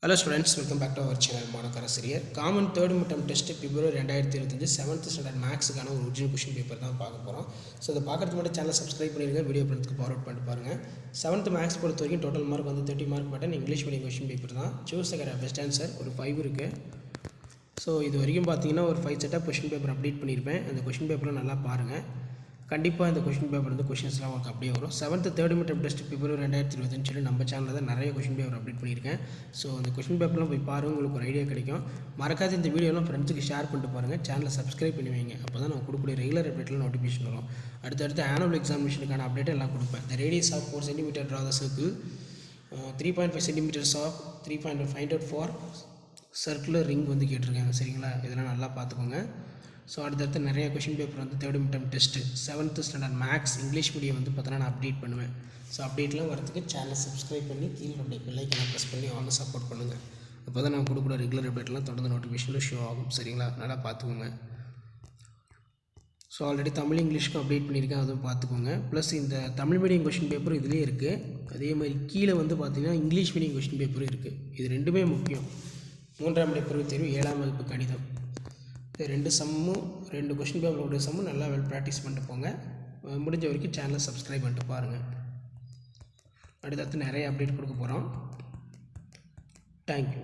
Hello students, welcome back to our channel Monocarasirier. Common third midterm test February 2025 7th standard maths-க்கான ஒரு original question paper தான் பார்க்க போறோம். So இத பார்க்கிறதுக்கு முன்னாடி சேனலை சப்ஸ்கிரைப் பண்ணிருங்க, வீடியோ ஃப்ரெண்ட்ஸ்க்கு ஃபார்வர்ட் பண்ணிட்டு பாருங்க. 7th மேத்ஸ் பொறுத்த வரைக்கும் டோட்டல் மார்க் வந்து 30 மார்க் மட்டும் இங்கிலீஷ் மீடியம் क्वेश्चन பேப்பர் தான். சூஸ் தி பெஸ்ட் ஆன்சர் ஒரு 5 இருக்கு. சோ இது வரைக்கும் பாத்தீங்கன்னா ஒரு 5 set of question paper update பண்ணிருப்பேன். அந்த क्वेश्चन பேப்பரை நல்லா பாருங்க. கண்டிப்பாக இந்த क्वेश्चन பேப்பர் வந்து क्वेश्चंसலாம் உங்களுக்கு அப்படியே வரும். 7th third midterm test February 2025 சொல்லி நம்ம சேனலில் தான் நிறைய क्वेश्चन பேப்பர் அப்டேட் பண்ணியிருக்கேன். ஸோ அந்த क्वेश्चन பேப்பர்லாம் போய் பாருங்கள், உங்களுக்கு ஒரு ஐடியா கிடைக்கும். மறக்காத இந்த வீடியோலாம் ஃப்ரெண்ட்ஸுக்கு ஷேர் பண்ணிட்டு பாருங்கள், சேனலை சப்ஸ்கிரைப் பண்ணி வைங்க. அப்போ தான் நான் கொடுக்கக்கூடிய ரெகுலர் அப்டேட்டில் நோட்டிஃபிகேஷன் வரும். அடுத்தடுத்து ஆனுவல் எக்ஸாமினேஷனுக்கான அப்டேட் எல்லாம் கொடுப்பேன். The radius of 4 cm draw the circle, 3.5 cm of 3.5 find out for circular ring வந்து கேட்டிருக்காங்க. சரிங்களா, இதெல்லாம் நல்லா பார்த்துக்கோங்க. ஸோ அடுத்தடுத்து நிறைய கொஷின் பேப்பர் வந்து third midterm test 7th standard maths English medium வந்து பார்த்தோன்னா நான் அப்டேட் பண்ணுவேன். ஸோ அப்டேட்லாம் வரதுக்கு சேனலை சப்ஸ்கிரைப் பண்ணி கீழே அப்படியே பெல்லைக்கனை ப்ரெஸ் பண்ணி ஆன் சப்போர்ட் பண்ணுங்கள். அப்போ தான் நான் கொடுக்குற ரெகுலர் அப்டேட்லாம் தொடர்ந்து நோட்டிஃபிகேஷனில் ஷோ ஆகும். சரிங்களா, நல்லா பார்த்துக்கோங்க. ஸோ ஆல்ரெடி தமிழ் இங்கிலீஷ்க்கும் அப்டேட் பண்ணியிருக்கேன், அதுவும் பார்த்துக்கோங்க. ப்ளஸ் இந்த தமிழ் மீடியம் கொஷின் பேப்பர் இதுலேயே இருக்குது. அதே மாதிரி கீழே வந்து பார்த்திங்கன்னா இங்கிலீஷ் மீடியம் கொஷின் பேப்பரும் இருக்குது. இது ரெண்டுமே முக்கியம். 3ஆம் வகுப்பு பருவத் தேர்வு 7ஆம் வகுப்பு கணிதம், இந்த 2 சம்மும் 2 கொஷின் பேப்பரோட சம்மும் நல்லா ப்ராக்டிஸ் பண்ணிட்டு போங்க. முடிஞ்ச வரைக்கும் சேனலை சப்ஸ்கிரைப் பண்ணிட்டு பாருங்கள். அடுத்தடுத்து நிறைய அப்டேட் கொடுக்க போகிறோம். தேங்க்யூ.